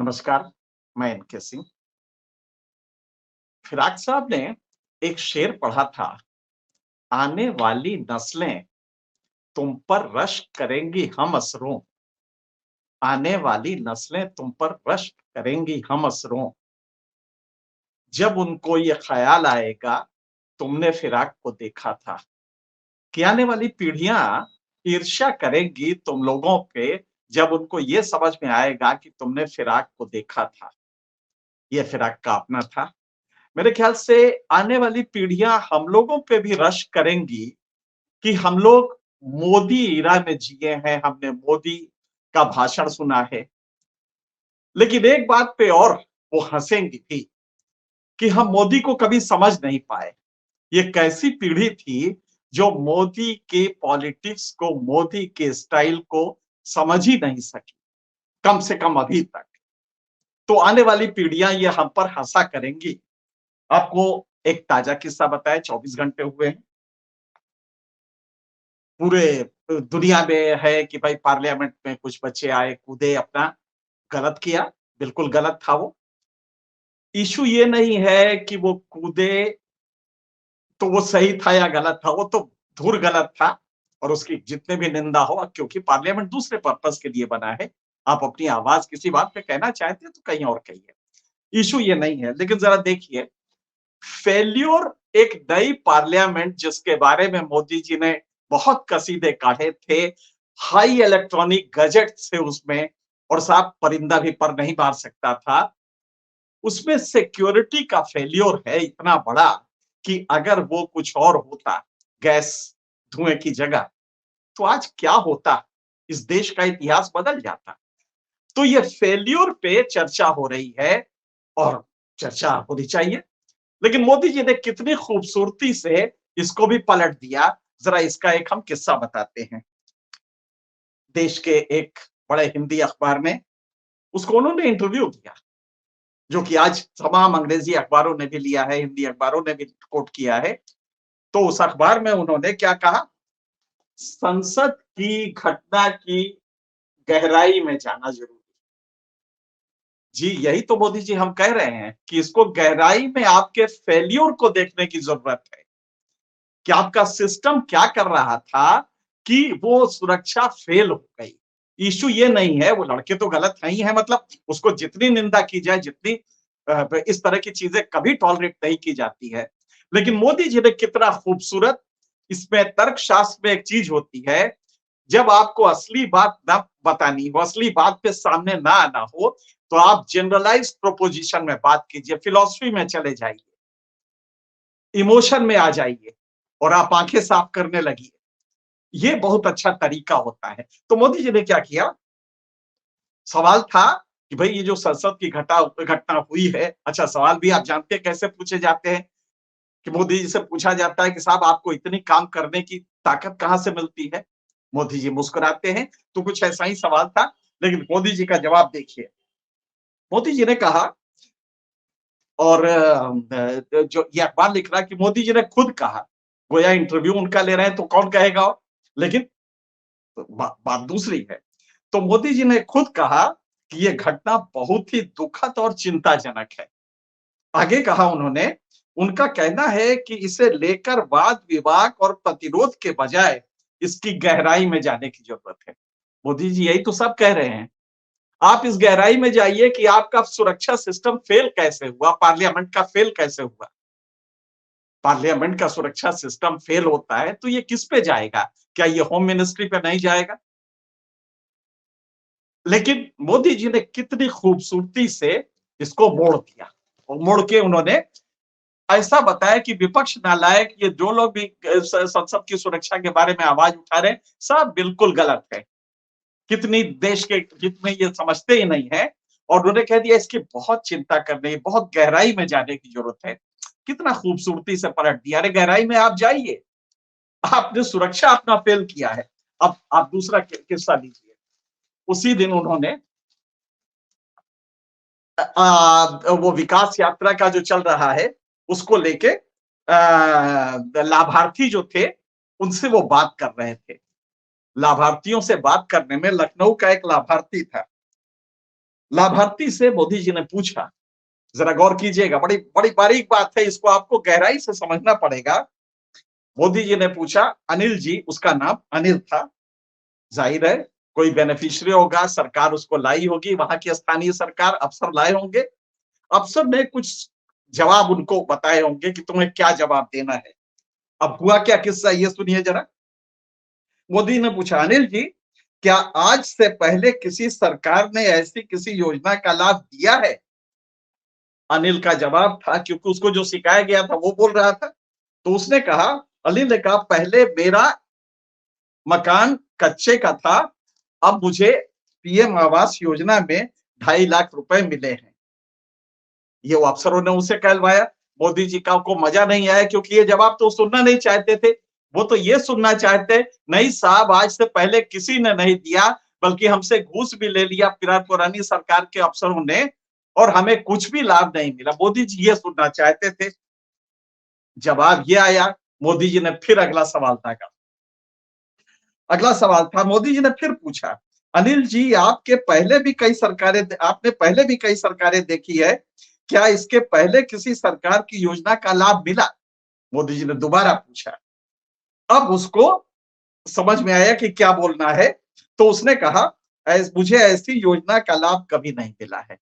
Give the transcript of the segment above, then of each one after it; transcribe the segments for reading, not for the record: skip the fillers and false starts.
नमस्कार, मैं एनके सिंह। फिराक साहब ने एक शेर पढ़ा था, आने वाली नस्लें तुम पर रश्क करेंगी हम असरों, आने वाली नस्लें तुम पर रश्क करेंगी हम असरों। जब उनको ये ख्याल आएगा, तुमने फिराक को देखा था, कि आने वाली पीढ़ियां ईर्ष्या करेंगी तुम लोगों पे, जब उनको ये समझ में आएगा कि तुमने फिराक को देखा था। ये फिराक का अपना था। मेरे ख्याल से आने वाली पीढ़ियां हम लोगों पे भी रश्क करेंगी कि हम लोग मोदी इरा में जिए हैं, हमने मोदी का भाषण सुना है। लेकिन एक बात पे और वो हंसेंगी भी कि हम मोदी को कभी समझ नहीं पाए। ये कैसी पीढ़ी थी जो मोदी के पॉलिटिक्स को, मोदी के स्टाइल को समझ ही नहीं सकी, कम से कम अभी तक। तो आने वाली पीढ़ियां ये हम पर हंसा करेंगी। आपको एक ताजा किस्सा बताया, 24 घंटे हुए हैं। पूरे दुनिया में है कि भाई पार्लियामेंट में कुछ बच्चे आए, कूदे, अपना गलत किया, बिल्कुल गलत था वो। इश्यू ये नहीं है कि वो कूदे तो वो सही था या गलत था, वो तो धुर गलत था और उसकी जितने भी निंदा हो, क्योंकि पार्लियामेंट दूसरे पर्पस के लिए बना है। आप अपनी आवाज किसी बात पे कहना चाहते हैं तो कहीं और कहिए, इश्यू ये नहीं है। लेकिन जरा देखिए, फेल्योर एक नई पार्लियामेंट जिसके बारे में मोदी जी ने बहुत कसीदे काढ़े थे, हाई इलेक्ट्रॉनिक गजेट से उसमें, और साहब परिंदा भी पर नहीं मार सकता था, उसमें सिक्योरिटी का फेल्योर है इतना बड़ा कि अगर वो कुछ और होता, गैस धुएं की जगह, तो आज क्या होता, इस देश का इतिहास बदल जाता। तो ये फेल्योर पे चर्चा हो रही है और चर्चा होनी चाहिए। लेकिन मोदी जी ने कितनी खूबसूरती से इसको भी पलट दिया। जरा इसका एक हम किस्सा बताते हैं। देश के एक बड़े हिंदी अखबार में उसको उन्होंने इंटरव्यू दिया, जो कि आज तमाम अंग्रेजी अखबारों ने भी लिया है, हिंदी अखबारों ने भी कोट किया है। तो उस अखबार में उन्होंने क्या कहा, संसद की घटना की गहराई में जाना जरूरी। जी, यही तो मोदी जी हम कह रहे हैं कि इसको गहराई में आपके फेल्योर को देखने की जरूरत है कि आपका सिस्टम क्या कर रहा था कि वो सुरक्षा फेल हो गई। इश्यू ये नहीं है, वो लड़के तो गलत नहीं है, मतलब उसको जितनी निंदा की जाए, जितनी इस तरह की चीजें कभी टॉलरेट नहीं की जाती है। लेकिन मोदी जी ने कितना खूबसूरत, इसमें तर्कशास्त्र में एक चीज होती है, जब आपको असली बात ना बतानी हो, असली बात पे सामने ना आना हो, तो आप जनरलाइज प्रोपोजिशन में बात कीजिए, फिलॉसफी में चले जाइए, इमोशन में आ जाइए और आप आंखें साफ करने लगी। ये बहुत अच्छा तरीका होता है। तो मोदी जी ने क्या किया, सवाल था कि भाई ये जो संसद की घटना हुई है, अच्छा सवाल भी आप जानते हैं कैसे पूछे जाते हैं, कि मोदी जी से पूछा जाता है कि साहब आपको इतनी काम करने की ताकत कहां से मिलती है। मोदी जी मुस्कुराते हैं। तो कुछ ऐसा ही सवाल था, लेकिन मोदी जी का जवाब देखिए। मोदी जी ने कहा, और जो ये अखबार लिख रहा है कि मोदी जी ने खुद कहा, गोया इंटरव्यू उनका ले रहे हैं तो कौन कहेगा, लेकिन बात दूसरी है। तो मोदी जी ने खुद कहा कि यह घटना बहुत ही दुखद और चिंताजनक है। आगे कहा उन्होंने, उनका कहना है कि इसे लेकर वाद विवाद और प्रतिरोध के बजाय इसकी गहराई में जाने की जरूरत है। मोदी जी यही तो सब कह रहे हैं, आप इस गहराई में जाइए कि आपका सुरक्षा सिस्टम फेल कैसे हुआ, पार्लियामेंट का फेल कैसे हुआ। पार्लियामेंट का सुरक्षा सिस्टम फेल होता है तो ये किस पे जाएगा, क्या ये होम मिनिस्ट्री पे नहीं जाएगा। लेकिन मोदी जी ने कितनी खूबसूरती से इसको मोड़ दिया, और मोड़ के उन्होंने ऐसा बताया कि विपक्ष नालायक, ये जो लोग भी संसद की सुरक्षा के बारे में आवाज उठा रहे हैं, सब बिल्कुल गलत है। कितनी देश के हित में ये समझते ही नहीं है। और उन्होंने कह दिया इसकी बहुत चिंता करने, बहुत गहराई में जाने की जरूरत है। कितना खूबसूरती से पलट दिया, अरे गहराई में आप जाइए, आपने सुरक्षा अपना फेल किया है। अब आप दूसरा किस्सा लीजिए। उसी दिन उन्होंने वो विकास यात्रा का जो चल रहा है उसको लेके लाभार्थी जो थे उनसे वो बात कर रहे थे। लाभार्थियों से बात करने में लखनऊ का एक लाभार्थी था, लाभार्थी से मोदी जी ने पूछा, जरा गौर कीजिएगा, बड़ी बड़ी बारीक बात है, इसको आपको गहराई से समझना पड़ेगा। मोदी जी ने पूछा, अनिल जी, उसका नाम अनिल था, जाहिर है कोई बेनिफिशियरी होगा, सरकार उसको लाई होगी, वहां की स्थानीय सरकार, अफसर लाए होंगे। अफसर ने कुछ जवाब उनको बताए होंगे कि तुम्हें क्या जवाब देना है। अब हुआ क्या किस्सा, ये सुनिए जरा। मोदी ने पूछा, अनिल जी, क्या आज से पहले किसी सरकार ने ऐसी किसी योजना का लाभ दिया है? अनिल का जवाब था, क्योंकि उसको जो सिखाया गया था वो बोल रहा था, तो उसने कहा, अनिल ने कहा, पहले मेरा मकान कच्चे का था, अब मुझे पीएम आवास योजना में 2.5 लाख रुपए मिले हैं। ये वो अफसरों ने उसे कहलवाया। मोदी जी का को मजा नहीं आया, क्योंकि ये जवाब तो सुनना नहीं चाहते थे। वो तो ये सुनना चाहते, नहीं साहब, आज से पहले किसी ने नहीं दिया, बल्कि हमसे घूस भी ले लिया पुरानी सरकार के अफसरों ने, और हमें कुछ भी लाभ नहीं मिला। मोदी जी ये सुनना चाहते थे। जवाब ये आया। मोदी जी ने फिर अगला सवाल दागा। अगला सवाल था, मोदी जी ने फिर पूछा, अनिल जी, आपने पहले भी कई सरकारें देखी है, क्या इसके पहले किसी सरकार की योजना का लाभ मिला? मोदी जी ने दोबारा पूछा। अब उसको समझ में आया कि क्या बोलना है, तो उसने कहा, मुझे ऐसी योजना का लाभ कभी नहीं मिला है।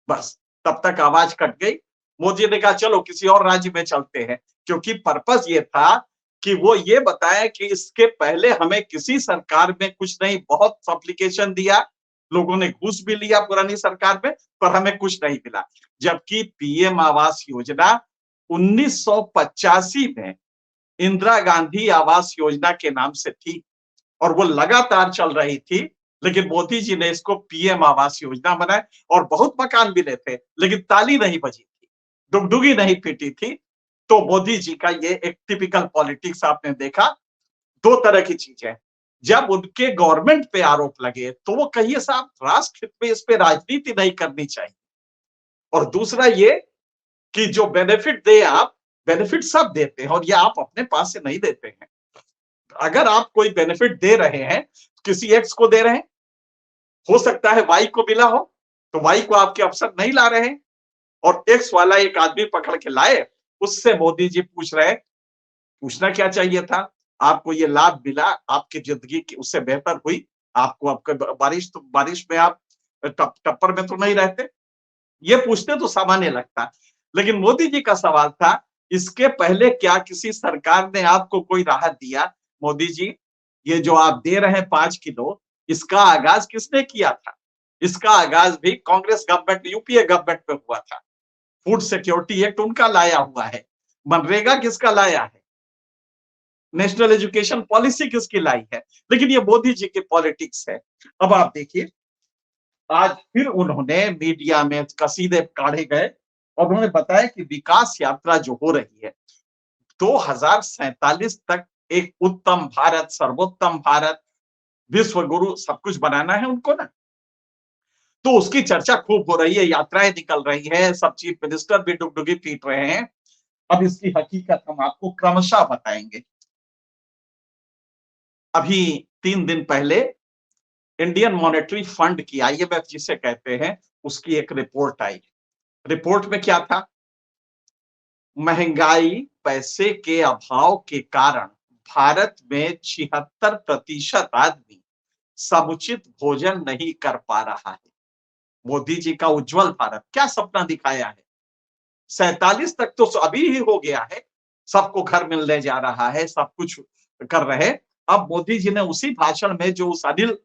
बस, तब तक आवाज कट गई। मोदी ने कहा, चलो किसी और राज्य में चलते हैं, क्योंकि पर्पस ये था कि वो ये बताए कि इसके पहले हमें किसी सरकार में कुछ नहीं, बहुत सप्लीकेशन दिया, लोगों ने घूस भी लिया पुरानी सरकार में, पर हमें कुछ नहीं मिला। जबकि पीएम आवास योजना 1985 में इंदिरा गांधी आवास योजना के नाम से थी, और वो लगातार चल रही थी, लेकिन मोदी जी ने इसको पीएम आवास योजना बनाया, और बहुत मकान मिले थे, लेकिन ताली नहीं बजी थी, डुगडुगी नहीं पीटी थी। तो मोदी जी का ये एक टिपिकल पॉलिटिक्स आपने देखा। दो तरह की चीजें, जब उनके गवर्नमेंट पे आरोप लगे, तो वो कहिए साहब, राष्ट्र हित में इस पे राजनीति नहीं करनी चाहिए। और दूसरा ये कि जो बेनिफिट दे आप, बेनिफिट सब देते हैं, और ये आप अपने पास से नहीं देते हैं। अगर आप कोई बेनिफिट दे रहे हैं, किसी एक्स को दे रहे हैं, हो सकता है वाई को मिला हो, तो वाई को आपके अफसर नहीं ला रहे हैं, और एक्स वाला एक आदमी पकड़ के लाए, उससे मोदी जी पूछ रहे हैं, पूछना क्या चाहिए था, आपको ये लाभ मिला, आपकी जिंदगी की उससे बेहतर हुई, आपको आपके बारिश में आप टप्पर में तो नहीं रहते, ये पूछते तो सामान्य लगता। लेकिन मोदी जी का सवाल था, इसके पहले क्या किसी सरकार ने आपको कोई राहत दिया? मोदी जी, ये जो आप दे रहे हैं 5 किलो, इसका आगाज किसने किया था? इसका आगाज भी कांग्रेस गवर्नमेंट, यूपीए गवर्नमेंट में हुआ था। फूड सिक्योरिटी एक्ट उनका लाया हुआ है। मनरेगा किसका लाया है? नेशनल एजुकेशन पॉलिसी किसकी लाई है? लेकिन ये मोदी जी की पॉलिटिक्स है। अब आप देखिए, आज फिर उन्होंने मीडिया में कसीदे काढ़े गए, और उन्होंने बताया कि विकास यात्रा जो हो रही है, 2047 तक एक उत्तम भारत, सर्वोत्तम भारत, विश्व गुरु सब कुछ बनाना है उनको ना। तो उसकी चर्चा खूब हो रही है, यात्राएं निकल रही है, सब चीफ मिनिस्टर भी डुगडुगी पीट रहे हैं। अब इसकी हकीकत हम आपको क्रमशः बताएंगे। अभी 3 दिन पहले इंडियन मॉनेटरी फंड की, आईएमएफ जिसे कहते हैं, उसकी एक रिपोर्ट आई। रिपोर्ट में क्या था? महंगाई, पैसे के अभाव के कारण भारत में 76% आदमी समुचित भोजन नहीं कर पा रहा है। मोदी जी का उज्जवल भारत क्या सपना दिखाया है? 47 तक तो अभी ही हो गया है, सबको घर मिलने जा रहा है, सब कुछ कर रहे। अब मोदी जी ने उसी भाषण में जो उस अनिल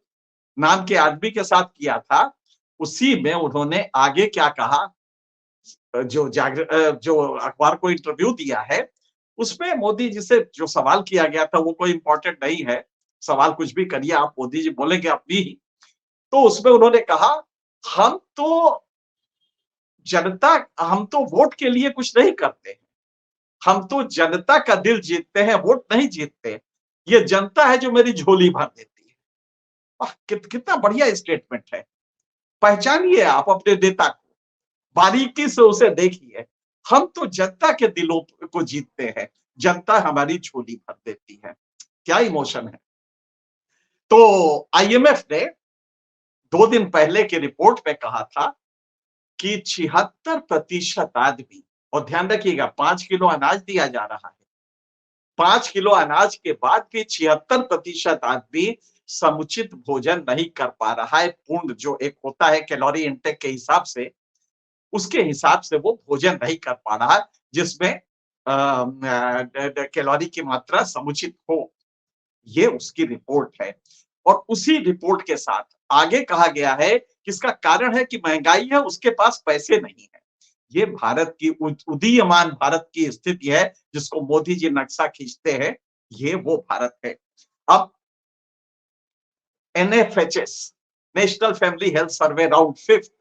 नाम के आदमी के साथ किया था, उसी में उन्होंने आगे क्या कहा, जो अखबार को इंटरव्यू दिया है, उसमें मोदी जी से जो सवाल किया गया था वो कोई इंपॉर्टेंट नहीं है, सवाल कुछ भी करिए आप, मोदी जी बोलेंगे अपनी ही। तो उसमें उन्होंने कहा, हम तो जनता, हम तो वोट के लिए कुछ नहीं करते, हम तो जनता का दिल जीतते हैं, वोट नहीं जीतते। ये जनता है जो मेरी झोली भर देती है। वाह, कितना बढ़िया स्टेटमेंट है। पहचानिए आप अपने नेता को, बारीकी से उसे देखिए। हम तो जनता के दिलों को जीतते हैं, जनता हमारी झोली भर देती है। क्या इमोशन है। तो आईएमएफ ने 2 दिन पहले की रिपोर्ट में कहा था कि 76% आदमी, और ध्यान रखिएगा 5 किलो अनाज दिया जा रहा है। 5 किलो अनाज के बाद भी 76% आदमी समुचित भोजन नहीं कर पा रहा है। पूर्ण जो एक होता है कैलोरी इंटेक के हिसाब से, उसके हिसाब से वो भोजन नहीं कर पा रहा है, जिसमें कैलोरी की मात्रा समुचित हो। ये उसकी रिपोर्ट है। और उसी रिपोर्ट के साथ आगे कहा गया है कि इसका कारण है कि महंगाई है, उसके पास पैसे नहीं है। ये भारत की उदीयमान भारत की स्थिति है, जिसको मोदी जी नक्शा खींचते हैं, ये वो भारत है। अब NFHS, national family health survey round 5,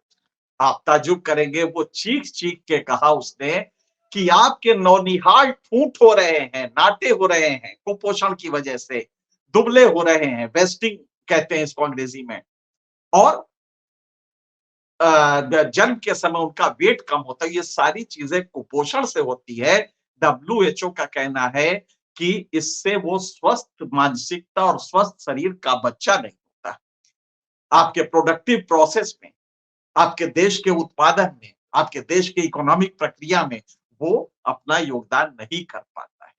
आप ताज्जुब करेंगे, वो चीख-चीख के कहा उसने कि आपके नौनिहाल ठूंठ हो रहे हैं, नाटे हो रहे हैं कुपोषण की वजह से, दुबले हो रहे हैं, वेस्टिंग कहते हैं इसको अंग्रेजी में, और जन्म के समय उनका वेट कम होता है। ये सारी चीजें कुपोषण से होती है। डब्ल्यूएचओ का कहना है कि इससे वो स्वस्थ मानसिकता और स्वस्थ शरीर का बच्चा नहीं होता। आपके प्रोडक्टिव प्रोसेस में, आपके देश के उत्पादन में, आपके देश की इकोनॉमिक प्रक्रिया में वो अपना योगदान नहीं कर पाता है।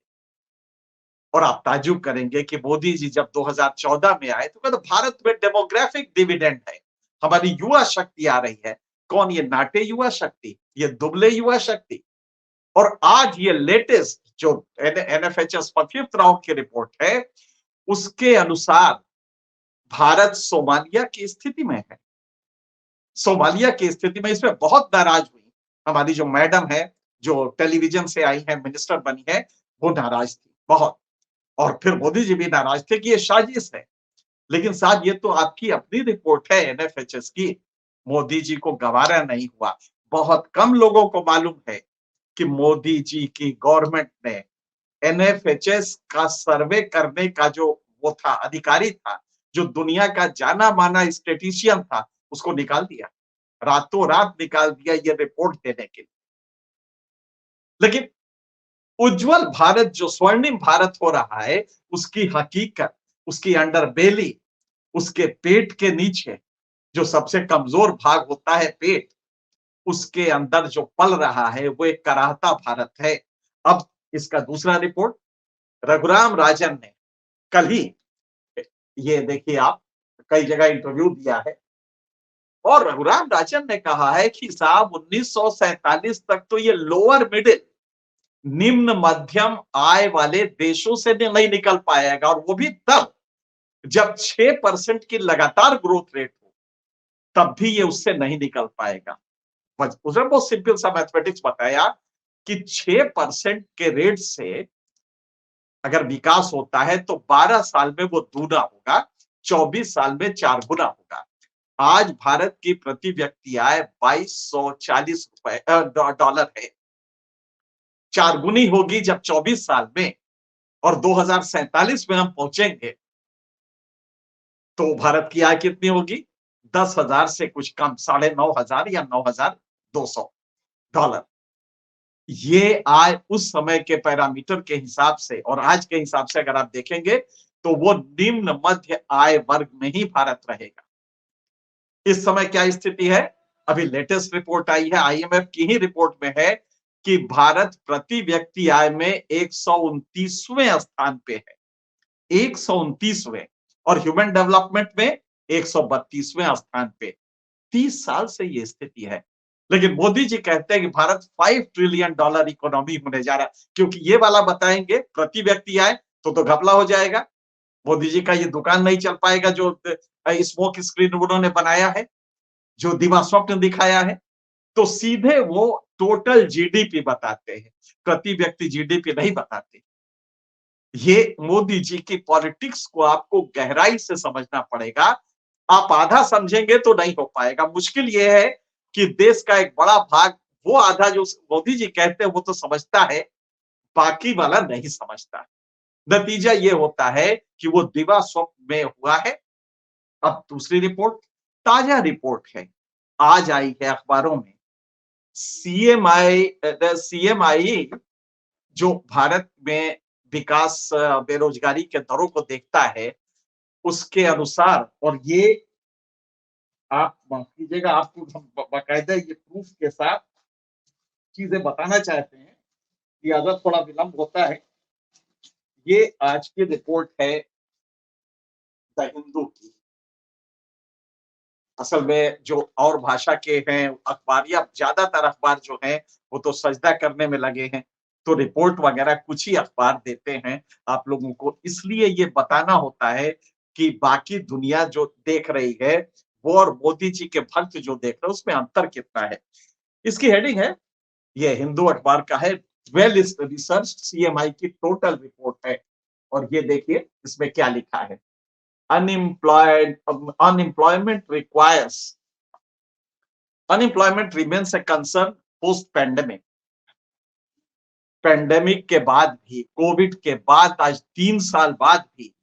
और आप ताज्जुब करेंगे कि मोदी जी जब 2014 में आए तो कहते भारत में डेमोग्राफिक डिविडेंड है, हमारी युवा शक्ति आ रही है। कौन? ये नाटे युवा शक्ति, ये दुबले युवा शक्ति। और आज ये लेटेस्ट जो एनएफएचएस 5th राउंड की रिपोर्ट है, उसके अनुसार भारत सोमालिया की स्थिति में है। सोमालिया की स्थिति में इसमें बहुत नाराज हुई। हमारी जो मैडम है, जो टेलीविजन से आई है, मिनिस्टर बनी है, वो नाराज थी बहुत। और फिर मोदी जी भी नाराज थे कि ये साजिश है। लेकिन साहब ये तो आपकी अपनी रिपोर्ट है एनएफएचएस की, मोदी जी को गवारा नहीं हुआ। बहुत कम लोगों को मालूम है कि मोदी जी की गवर्नमेंट ने एनएफएचएस का सर्वे करने का जो वो था, अधिकारी था, जो दुनिया का जाना माना स्टेटिशियन था, उसको निकाल दिया, रातों रात निकाल दिया ये रिपोर्ट देने के लिए। लेकिन उज्जवल भारत, जो स्वर्णिम भारत हो रहा है, उसकी हकीकत, उसकी अंडरबेली, उसके पेट के नीचे जो सबसे कमजोर भाग होता है पेट, उसके अंदर जो पल रहा है वो एक कराहता भारत है। अब इसका दूसरा रिपोर्ट रघुराम राजन ने कल ही, ये देखिए आप, कई जगह इंटरव्यू दिया है, और रघुराम राजन ने कहा है कि साहब 1947 तक तो ये लोअर मिडिल, निम्न मध्यम आय वाले देशों से नहीं निकल पाएगा, और वो भी तब जब 6% की लगातार ग्रोथ रेट हो, तब भी ये उससे नहीं निकल पाएगा। उसने बहुत सिंपल सा मैथमेटिक्स बताया कि 6% के रेट से अगर विकास होता है तो 12 साल में वो दूना होगा, 24 साल में 4 गुना होगा। आज भारत की प्रति व्यक्ति आय 2240 डॉलर है, 4 गुनी होगी जब 24 साल में, और 2047 में हम पहुंचेंगे तो भारत की आय कितनी होगी? 10,000 से कुछ कम, 9,500 या 9,200 डॉलर। ये आय उस समय के पैरामीटर के हिसाब से और आज के हिसाब से अगर आप देखेंगे तो वो निम्न मध्य आय वर्ग में ही भारत रहेगा। इस समय क्या स्थिति है? अभी लेटेस्ट रिपोर्ट आई है, आईएमएफ की ही रिपोर्ट में है कि भारत प्रति व्यक्ति आय में 129वें स्थान पे है, 129वें, और ह्यूमन डेवलपमेंट में 132वें स्थान पे। 30 साल से ये स्थिति है। लेकिन मोदी जी कहते हैं कि भारत $5 ट्रिलियन इकोनॉमी होने जा रहा है, क्योंकि ये वाला बताएंगे प्रति व्यक्ति आए तो घपला हो जाएगा। मोदी जी का ये दुकान नहीं चल पाएगा जो स्मोक स्क्रीन उन्होंने बनाया है, जो दिवा स्वप्न दिखाया है। तो सीधे वो टोटल जीडीपी बताते हैं, प्रति व्यक्ति जीडीपी नहीं बताते। ये मोदी जी की पॉलिटिक्स को आपको गहराई से समझना पड़ेगा। आप आधा समझेंगे तो नहीं हो पाएगा। मुश्किल ये है कि देश का एक बड़ा भाग, वो आधा जो मोदी जी कहते हैं वो तो समझता है, बाकी वाला नहीं समझता। नतीजा ये होता है कि वो दिवा स्वप्न में हुआ है। अब दूसरी रिपोर्ट, ताजा रिपोर्ट है, आज आई है अखबारों में। सीएमआई जो भारत में विकास बेरोजगारी के दरों को देखता है, उसके अनुसार, और ये आप माफ कीजिएगा, आपको हम बाकायदा ये प्रूफ के साथ चीजें बताना चाहते हैं कि अगर थोड़ा विलंब होता है। ये आज की रिपोर्ट है द हिंदू की। असल में जो और भाषा के हैं अखबार या ज्यादातर अखबार जो हैं वो तो सजदा करने में लगे हैं, तो रिपोर्ट वगैरह कुछ ही अखबार देते हैं आप लोगों को। इसलिए ये बताना होता है कि बाकी दुनिया जो देख रही है वो और मोदी जी के भक्त जो देख रहे हैं उसमें अंतर कितना है। इसकी हेडिंग है, ये हिंदू अखबार का है, वेल रिसर्च सीएमआई की टोटल रिपोर्ट है। और ये देखिए इसमें क्या लिखा है। Unemployment requires unemployment remains a concern post pandemic। Pandemic के बाद भी, कोविड के बाद आज 3 साल बाद भी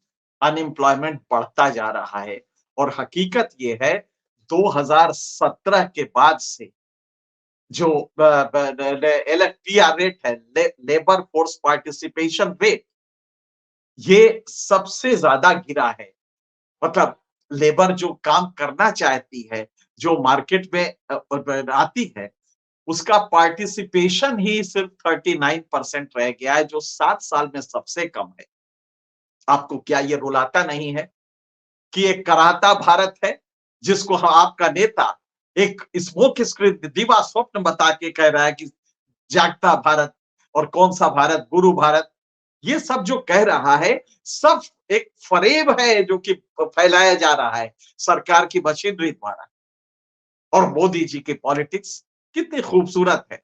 अनएम्प्लॉयमेंट बढ़ता जा रहा है। और हकीकत ये है 2017 के बाद से जो एलएफपीआर रेट है, लेबर फोर्स पार्टिसिपेशन रेट, ये सबसे ज्यादा गिरा है। मतलब लेबर जो काम करना चाहती है, जो मार्केट में आती है, उसका पार्टिसिपेशन ही सिर्फ 39% रह गया है, जो 7 साल में सबसे कम है। आपको क्या ये रुलाता नहीं है कि एक कराहता भारत है जिसको आपका नेता एक स्मोक स्क्रीन दिवा स्वप्न बता के कह रहा है कि जागता भारत और कौन सा भारत, गुरु भारत। ये सब जो कह रहा है सब एक फरेब है जो कि फैलाया जा रहा है सरकार की मशीनरी द्वारा। और मोदी जी की पॉलिटिक्स कितनी खूबसूरत है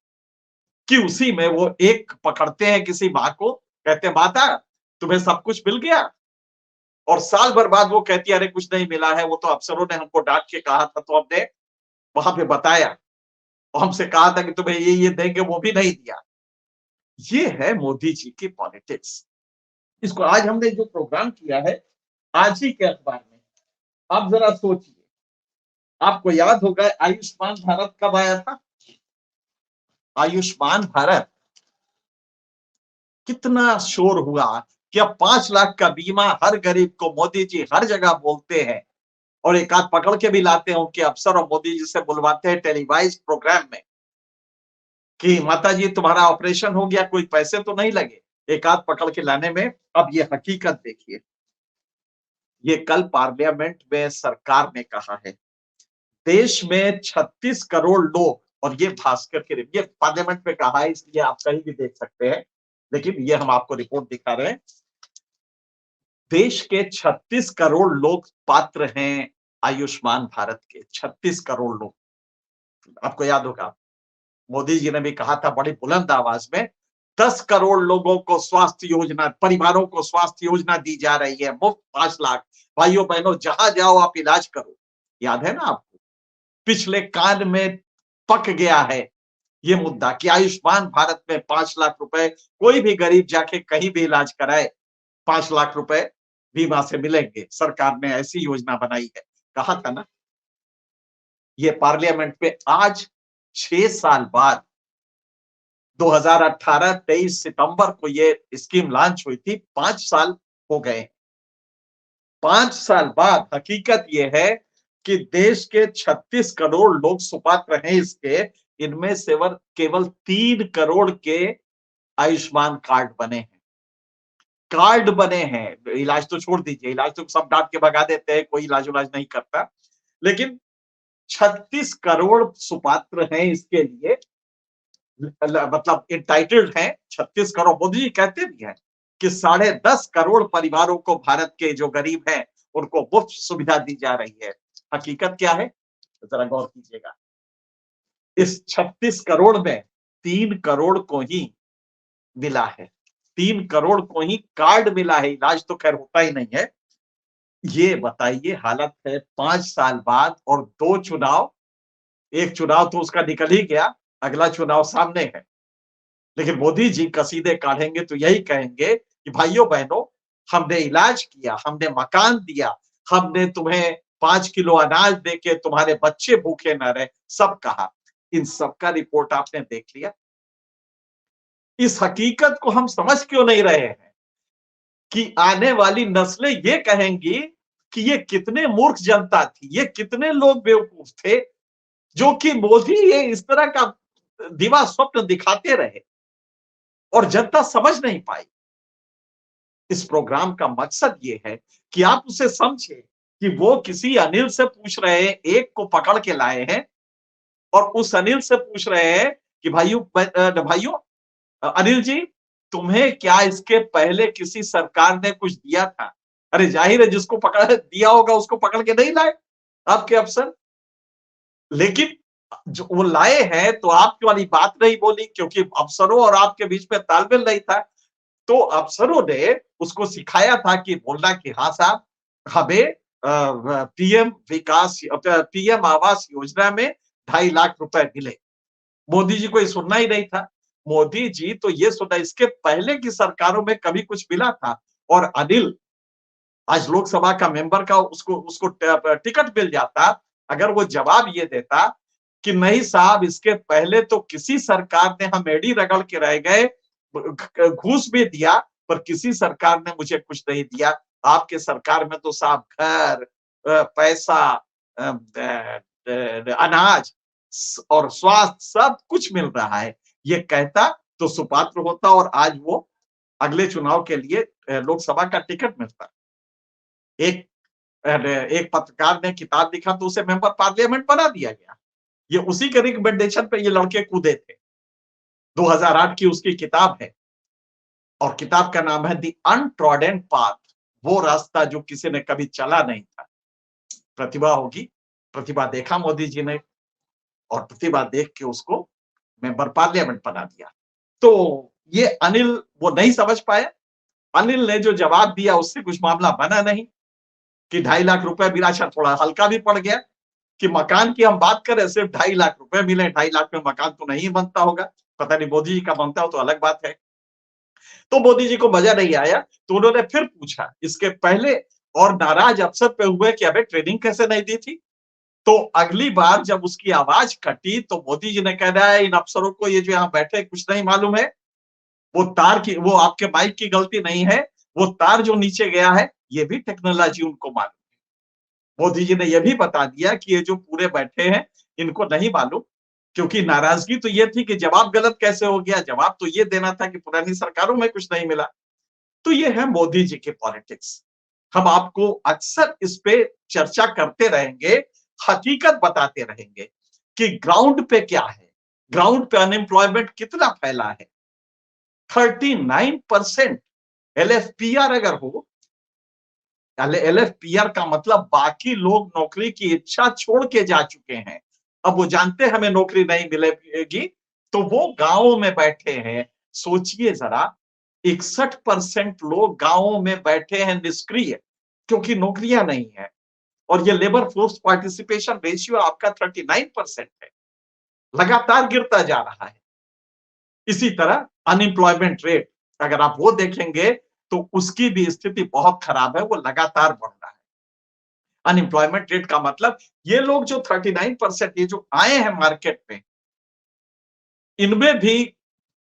कि उसी में वो एक पकड़ते हैं किसी माँ को, कहते हैं माता तुम्हें सब कुछ मिल गया, और साल भर बाद वो कहती है अरे कुछ नहीं मिला है, वो तो अफसरों ने हमको डांट के कहा था तो हमने वहां पे बताया, और हमसे कहा था कि तुम्हें ये देंगे, वो भी नहीं दिया। ये है मोदी जी की पॉलिटिक्स। इसको आज हमने जो प्रोग्राम किया है आज ही के अखबार में, आप जरा सोचिए। आपको याद होगा आयुष्मान भारत कब आया था? आयुष्मान भारत कितना शोर हुआ कि अब 5 लाख का बीमा हर गरीब को मोदी जी हर जगह बोलते हैं, और एक आध पकड़ के भी लाते हैं उनके अफसर और मोदी जी से बुलवाते हैं टेलीवाइज प्रोग्राम में कि माता जी तुम्हारा ऑपरेशन हो गया, कोई पैसे तो नहीं लगे, एक आध पकड़ के लाने में। अब ये हकीकत देखिए, ये कल पार्लियामेंट में सरकार ने कहा है देश में 36 करोड़ लोग, और ये भास्कर के ये पार्लियामेंट में कहा है इसलिए आप कहीं भी देख सकते हैं, लेकिन ये हम आपको रिपोर्ट दिखा रहे हैं। देश के 36 करोड़ लोग पात्र हैं आयुष्मान भारत के, 36 करोड़ लोग। आपको याद होगा मोदी जी ने भी कहा था बड़ी बुलंद आवाज में 10 करोड़ लोगों को स्वास्थ्य योजना, परिवारों को स्वास्थ्य योजना दी जा रही है, मुफ्त 5 लाख। भाइयों बहनों जहां जाओ आप इलाज करो। याद है ना आपको? पिछले काल में पक गया है ये मुद्दा कि आयुष्मान भारत में 5 लाख रुपए कोई भी गरीब जाके कहीं भी इलाज कराए, 5 लाख रुपए बीमा से मिलेंगे। सरकार ने ऐसी योजना बनाई है, कहा था ना। ये पार्लियामेंट में आज 6 साल बाद 2018-23 सितंबर को ये स्कीम लॉन्च हुई थी, 5 साल हो गए। 5 साल बाद हकीकत ये है कि देश के 36 करोड़ लोग सुपात्र हैं इसके, इनमें से केवल 3 करोड़ के आयुष्मान कार्ड बने हैं। कार्ड बने हैं, इलाज तो छोड़ दीजिए, इलाज तो सब डांट के भगा देते हैं, कोई इलाज उलाज नहीं करता, लेकिन 36 करोड़ सुपात्र हैं इसके लिए, मतलब इंटाइटल्ड हैं 36 करोड़। मोदी जी कहते भी हैं कि 10.5 करोड़ परिवारों को भारत के जो गरीब हैं उनको मुफ्त सुविधा दी जा रही है। हकीकत क्या है जरा गौर कीजिएगा, इस 36 करोड़ में 3 करोड़ को ही मिला है, 3 करोड़ को ही कार्ड मिला है, इलाज तो खैर होता ही नहीं है। ये बताइए हालत है 5 साल बाद, और 2 चुनाव, एक चुनाव तो उसका निकल ही गया, अगला चुनाव सामने है। लेकिन मोदी जी कसीदे काढ़ेंगे तो यही कहेंगे कि भाइयों बहनों हमने इलाज किया, हमने मकान दिया, हमने तुम्हें 5 किलो अनाज देके तुम्हारे बच्चे भूखे न रहे, सब कहा। इन सबका रिपोर्ट आपने देख लिया। इस हकीकत को हम समझ क्यों नहीं रहे हैं कि आने वाली नस्लें ये कहेंगी कि ये कितने मूर्ख जनता थी, ये कितने लोग बेवकूफ थे जो कि मोदी ये इस तरह का दिवा स्वप्न दिखाते रहे और जनता समझ नहीं पाई। इस प्रोग्राम का मकसद ये है कि आप उसे समझे कि वो किसी अनिल से पूछ रहे हैं, एक को पकड़ के लाए हैं और उस अनिल से पूछ रहे हैं कि भाइयों अनिल जी, तुम्हें क्या इसके पहले किसी सरकार ने कुछ दिया था? अरे जाहिर है जिसको पकड़ दिया होगा उसको पकड़ के नहीं लाए आपके अफसर। लेकिन जो वो लाए हैं तो आपकी वाली बात नहीं बोली क्योंकि अफसरों और आपके बीच में तालमेल नहीं था। तो अफसरों ने उसको सिखाया था कि बोलना कि हाँ साहब, हमें पीएम आवास योजना में 2.5 लाख रुपए मिले। मोदी जी को ये सुनना ही नहीं था। मोदी जी तो ये सुना, इसके पहले की सरकारों में कभी कुछ मिला था। और अनिल आज लोकसभा का मेंबर का उसको उसको टिकट मिल जाता अगर वो जवाब ये देता कि नहीं साहब, इसके पहले तो किसी सरकार ने, हम एड़ी रगड़ के रह गए, घूस भी दिया पर किसी सरकार ने मुझे कुछ नहीं दिया। आपके सरकार में तो साहब घर, पैसा, अनाज और स्वास्थ्य सब कुछ मिल रहा है। ये कहता तो सुपात्र होता और आज वो अगले चुनाव के लिए लोकसभा का टिकट मिलता। एक एक पत्रकार ने किताब लिखा तो उसे मेंबर पार्लियामेंट बना दिया गया। ये उसी के रिकमेंडेशन पे ये लड़के कूदे थे। 2008 की उसकी किताब है और किताब का नाम है द अनट्रॉडन पाथ, वो रास्ता जो किसी ने कभी चला नहीं था। प्रतिभा होगी, प्रतिभा देखा मोदी जी ने और प्रतिभा देख के उसको मेंबर पार्लियामेंट बना दिया। तो ये अनिल वो नहीं समझ पाया। अनिल ने जो जवाब दिया उससे कुछ मामला बना नहीं कि 2.5 लाख रुपए मिला। अच्छा थोड़ा हल्का भी पड़ गया कि मकान की हम बात करें, सिर्फ 2.5 लाख रुपए मिले, 2.5 लाख में मकान तो नहीं बनता होगा। पता नहीं मोदी जी का बनता हो तो अलग बात है। तो मोदी जी को मजा नहीं आया तो उन्होंने फिर पूछा इसके पहले और नाराज अफसर पे हुए कि अबे ट्रेनिंग कैसे नहीं दी थी। तो अगली बार जब उसकी आवाज कटी तो मोदी जी ने कह रहा है इन अफसरों को, ये जो यहाँ बैठे कुछ नहीं मालूम है, वो तार की, वो आपके माइक की गलती नहीं है, वो तार जो नीचे गया है ये भी टेक्नोलॉजी उनको मालूम है। मोदी जी ने यह भी बता दिया कि ये जो पूरे बैठे हैं इनको नहीं मालूम, क्योंकि नाराजगी तो ये थी कि जवाब गलत कैसे हो गया। जवाब तो ये देना था कि पुरानी सरकारों में कुछ नहीं मिला। तो ये है मोदी जी के पॉलिटिक्स। हम आपको अक्सर इस पे चर्चा करते रहेंगे, हकीकत बताते रहेंगे कि ग्राउंड पे क्या है, ग्राउंड पे अनएम्प्लॉयमेंट कितना फैला है। 39% एलएफपीआर अगर हो, एलएफपीआर का मतलब बाकी लोग नौकरी की इच्छा छोड़ के जा चुके हैं। अब वो जानते हैं हमें नौकरी नहीं मिलेगी तो वो गांवों में बैठे हैं। सोचिए जरा, 61% लोग गांवों में बैठे हैं निष्क्रिय क्योंकि नौकरियां नहीं है। और ये लेबर फोर्स पार्टिसिपेशन रेशियो आपका 39% है, लगातार गिरता जा रहा है। इसी तरह अनएम्प्लॉयमेंट रेट अगर आप वो देखेंगे तो उसकी भी स्थिति बहुत खराब है, वो लगातार बढ़ रहा है। अनएम्प्लॉयमेंट रेट का मतलब ये लोग जो 39% ये जो आए हैं मार्केट में, इनमें भी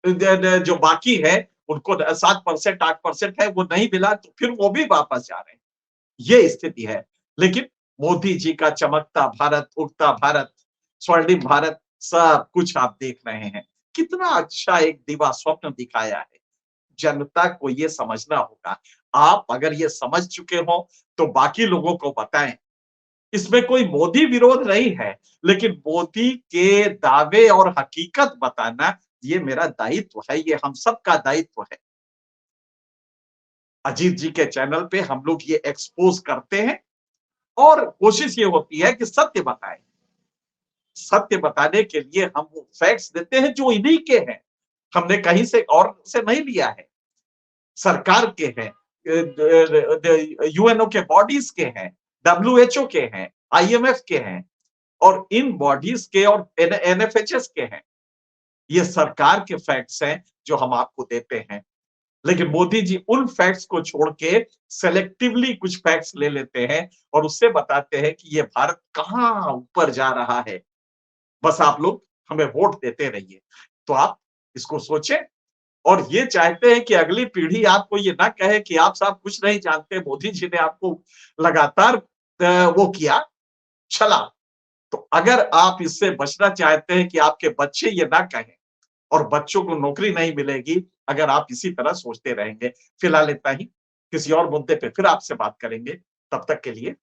जो बाकी है उनको 7% 8% है वो नहीं मिला तो फिर वो भी वापस जा रहे हैं। ये स्थिति है। लेकिन मोदी जी का चमकता भारत, उगता भारत, स्वर्णिम भारत सब कुछ आप देख रहे हैं। कितना अच्छा एक दिवा स्वप्न दिखाया है। जनता को ये समझना होगा। आप अगर ये समझ चुके हो तो बाकी लोगों को बताएं। इसमें कोई मोदी विरोध नहीं है, लेकिन मोदी के दावे और हकीकत बताना ये मेरा दायित्व है, ये हम सबका दायित्व है। अजीत जी के चैनल पे हम लोग ये एक्सपोज करते हैं और कोशिश ये होती है कि सत्य बताएं। सत्य बताने के लिए हम वो फैक्ट्स देते हैं जो इन्हीं के हैं, हमने कहीं से और से नहीं लिया है। सरकार के हैं, यूएनओ के बॉडीज के हैं, डब्ल्यूएचओ के हैं, आईएमएफ के हैं और इन बॉडीज के और एनएफएचएस के हैं। ये सरकार के फैक्ट्स हैं जो हम आपको देते हैं। लेकिन मोदी जी उन फैक्ट्स को छोड़ के सेलेक्टिवली कुछ फैक्ट्स ले लेते हैं और उससे बताते हैं कि ये भारत कहां ऊपर जा रहा है। बस आप लोग हमें वोट देते रहिए। तो आप इसको सोचें और ये चाहते हैं कि अगली पीढ़ी आपको ये ना कहे कि आप साहब कुछ नहीं जानते, मोदी जी ने आपको लगातार वो किया, छला। तो अगर आप इससे बचना चाहते हैं कि आपके बच्चे ये ना कहें और बच्चों को नौकरी नहीं मिलेगी, अगर आप इसी तरह सोचते रहेंगे। फिलहाल इतना ही, किसी और मुद्दे पे फिर आपसे बात करेंगे। तब तक के लिए